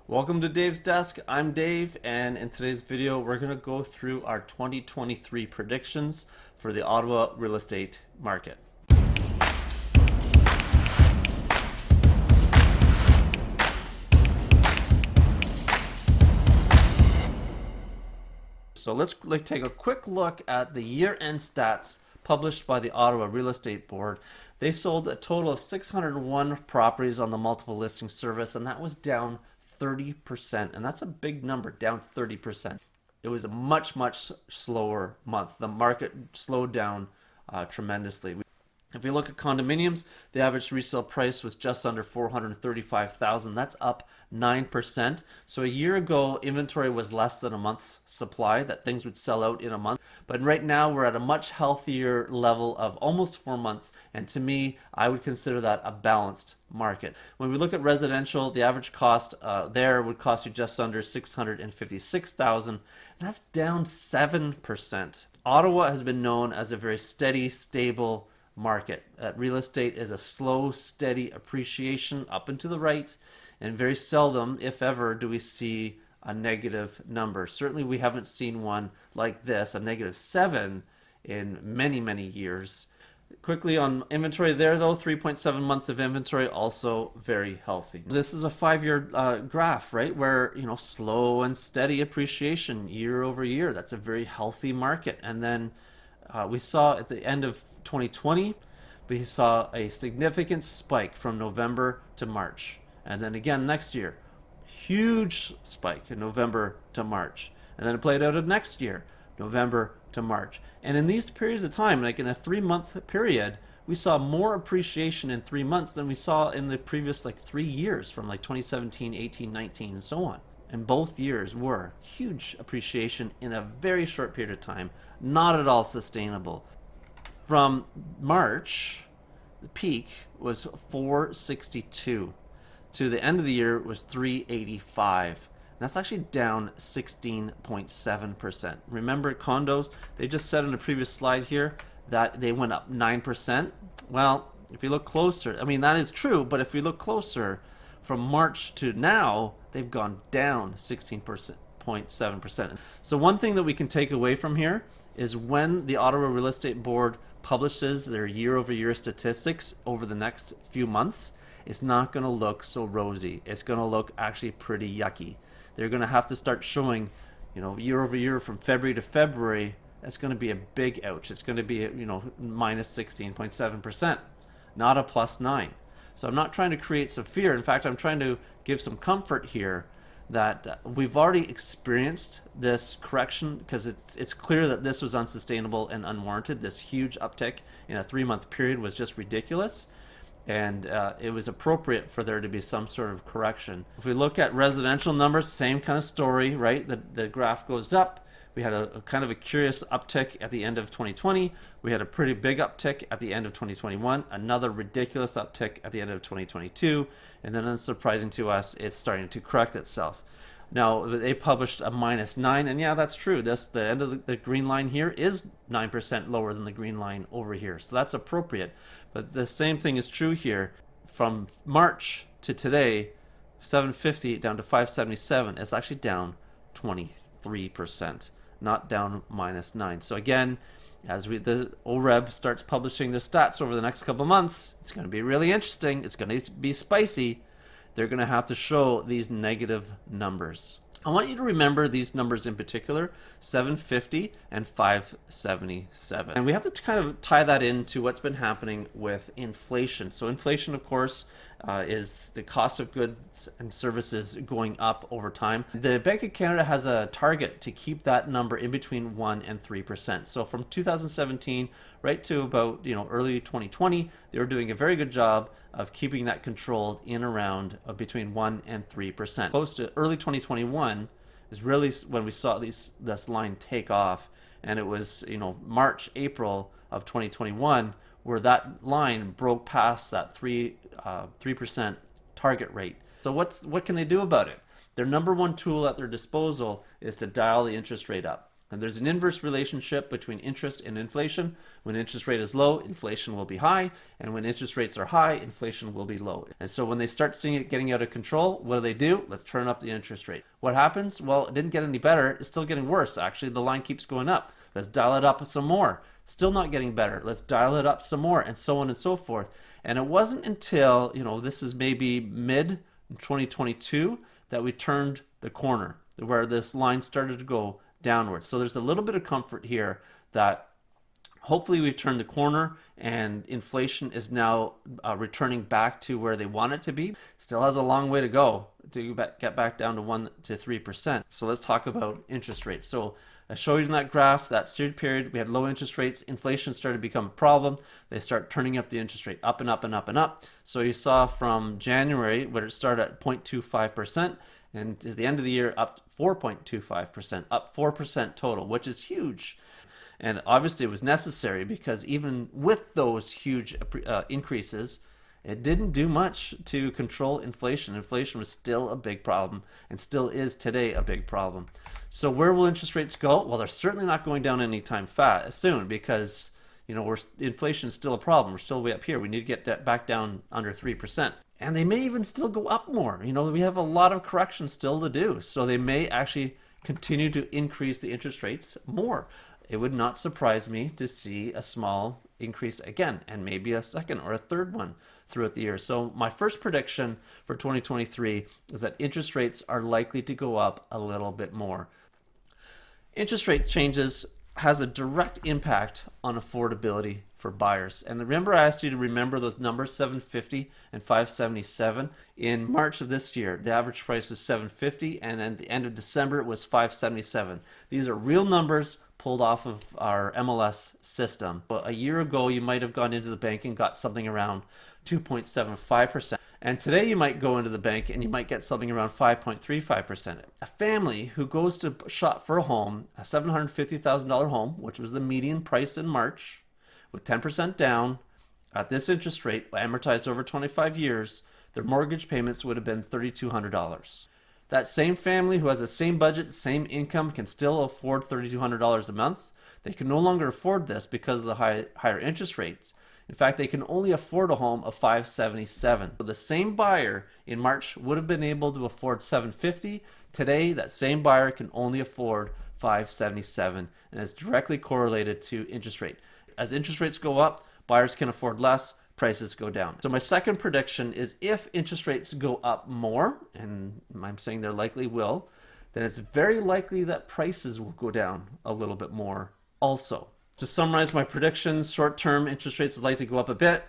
Welcome to Dave's Desk. I'm Dave, and in today's video, we're going to go through our 2023 predictions for the Ottawa real estate market. So let's take a quick look at the year-end stats published by the Ottawa Real Estate Board. They sold a total of 601 properties on the multiple listing service, and that was down 30%, and that's a big number, down 30%. It was a much slower month. The market slowed down tremendously. If we look at condominiums, the average resale price was just under $435,000. That's up 9%. So a year ago, inventory was less than a month's supply, that things would sell out in a month. But right now, we're at a much healthier level of almost 4 months. And to me, I would consider that a balanced market. When we look at residential, the average cost there would cost you just under $656,000. And that's down 7%. Ottawa has been known as a very steady, stable market. Real estate is a slow, steady appreciation up and to the right, and very seldom, if ever, do we see a negative number. Certainly we haven't seen one like this, a -7, in many years. Quickly on inventory there though, 3.7 months of inventory, also very healthy. This is a 5-year graph, right, where slow and steady appreciation year over year. That's a very healthy market. And then we saw at the end of 2020, we saw a significant spike from November to March. And then again next year, huge spike in November to March. And then it played out of next year, November to March. And in these periods of time, like in a 3-month period, we saw more appreciation in 3 months than we saw in the previous 3 years, from 2017, 18, 19, and so on. And both years were huge appreciation in a very short period of time, not at all sustainable. From March, the peak was 462. To the end of the year was 385. And that's actually down 16.7%. Remember condos, they just said in the previous slide here that they went up 9%. Well, if you look closer, I mean, that is true, but if we look closer, from March to now, they've gone down 16.7%. So one thing that we can take away from here is when the Ottawa Real Estate Board publishes their year-over-year statistics over the next few months, it's not going to look so rosy. It's going to look actually pretty yucky. They're going to have to start showing, year-over-year from February to February. That's going to be a big ouch. It's going to be, minus 16.7%, not a plus 9. So I'm not trying to create some fear. In fact, I'm trying to give some comfort here that we've already experienced this correction, because it's clear that this was unsustainable and unwarranted. This huge uptick in a 3-month period was just ridiculous, and it was appropriate for there to be some sort of correction. If we look at residential numbers, same kind of story, right? The graph goes up. We had a kind of a curious uptick at the end of 2020. We had a pretty big uptick at the end of 2021, another ridiculous uptick at the end of 2022, and then unsurprising to us, it's starting to correct itself. Now, they published a -9, and yeah, that's true. The end of the green line here is 9% lower than the green line over here, so that's appropriate. But the same thing is true here. From March to today, 750 down to 577, it's actually down 23%. Not down -9. So again, as the OREB starts publishing their stats over the next couple months, it's going to be really interesting. It's going to be spicy. They're going to have to show these negative numbers. I want you to remember these numbers in particular, 750 and 577. And we have to kind of tie that into what's been happening with inflation. So inflation, of course, is the cost of goods and services going up over time. The Bank of Canada has a target to keep that number in between 1% and 3%. So from 2017 right to about early 2020, they were doing a very good job of keeping that controlled in around between 1% and 3%. Close to early 2021 is really when we saw this line take off, and it was March, April of 2021 where that line broke past that 3% target rate. So what can they do about it? Their number one tool at their disposal is to dial the interest rate up. And there's an inverse relationship between interest and inflation. When interest rate is low, inflation will be high. And when interest rates are high, inflation will be low. And so when they start seeing it getting out of control, what do? Let's turn up the interest rate. What happens? Well, it didn't get any better. It's still getting worse. Actually, the line keeps going up. Let's dial it up some more. Still not getting better. Let's dial it up some more, and so on and so forth. And it wasn't until, this is maybe mid 2022 that we turned the corner where this line started to go downwards. So there's a little bit of comfort here that hopefully we've turned the corner and inflation is now returning back to where they want it to be. Still has a long way to go to get back down to 1 to 3%. So let's talk about interest rates. So I showed you in that graph, that steered period, we had low interest rates, inflation started to become a problem. They start turning up the interest rate up and up and up and up. So you saw from January where it started at 0.25%, and to the end of the year up 4.25%, up 4% total, which is huge. And obviously it was necessary because even with those huge increases, it didn't do much to control inflation. Inflation was still a big problem and still is today a big problem. So where will interest rates go? Well, they're certainly not going down anytime soon because inflation is still a problem. We're still way up here. We need to get that back down under 3%. And they may even still go up more. We have a lot of corrections still to do. So they may actually continue to increase the interest rates more. It would not surprise me to see a small increase again, and maybe a second or a third one throughout the year. So my first prediction for 2023 is that interest rates are likely to go up a little bit more. Interest rate changes has a direct impact on affordability for buyers. And remember, I asked you to remember those numbers, 750 and 577. In March of this year, the average price was 750, and at the end of December, it was 577. These are real numbers pulled off of our MLS system. But a year ago, you might have gone into the bank and got something around 2.75%. And today you might go into the bank and you might get something around 5.35%. A family who goes to shop for a home, a $750,000 home, which was the median price in March, with 10% down, at this interest rate, amortized over 25 years, their mortgage payments would have been $3,200. That same family who has the same budget, same income, can still afford $3,200 a month. They can no longer afford this because of the higher interest rates. In fact, they can only afford a home of $577. So the same buyer in March would have been able to afford $750. Today, that same buyer can only afford $577, and it's directly correlated to interest rate. As interest rates go up, buyers can afford less, prices go down. So my second prediction is if interest rates go up more, and I'm saying they likely will, then it's very likely that prices will go down a little bit more also. To summarize my predictions, short-term interest rates is likely to go up a bit.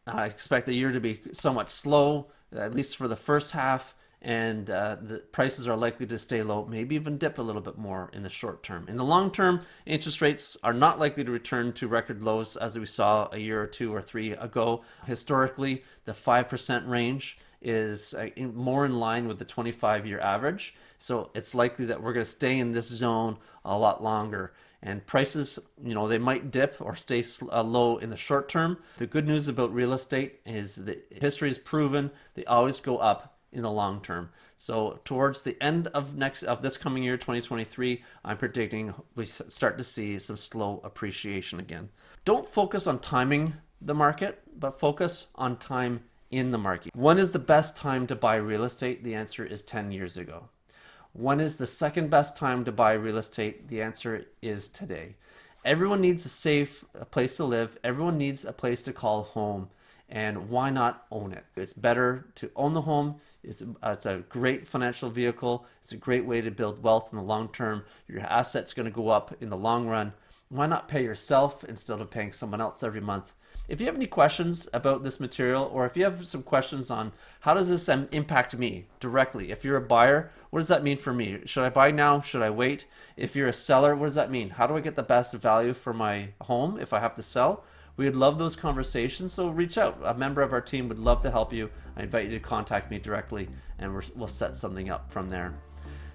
I expect the year to be somewhat slow, at least for the first half, and the prices are likely to stay low, maybe even dip a little bit more in the short term. In the long term, interest rates are not likely to return to record lows as we saw a year or two or three ago. Historically, the 5% range is more in line with the 25-year average, so it's likely that we're going to stay in this zone a lot longer. And prices, they might dip or stay low in the short term. The good news about real estate is that history has proven they always go up in the long term. So towards the end of this coming year, 2023, I'm predicting we start to see some slow appreciation again. Don't focus on timing the market, but focus on time in the market. When is the best time to buy real estate? The answer is 10 years ago. When is the second best time to buy real estate? The answer is today. Everyone needs a safe place to live. Everyone needs a place to call home. And why not own it? It's better to own the home. It's a great financial vehicle. It's a great way to build wealth in the long term. Your asset's going to go up in the long run. Why not pay yourself instead of paying someone else every month? If you have any questions about this material, or if you have some questions on how does this impact me directly, if you're a buyer, what does that mean for me? Should I buy now? Should I wait? If you're a seller, what does that mean? How do I get the best value for my home if I have to sell? We would love those conversations, so reach out. A member of our team would love to help you. I invite you to contact me directly, and we'll set something up from there.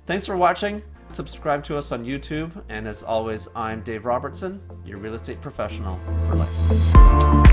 Thanks for watching. Subscribe to us on YouTube, and as always, I'm Dave Robertson, your real estate professional for life.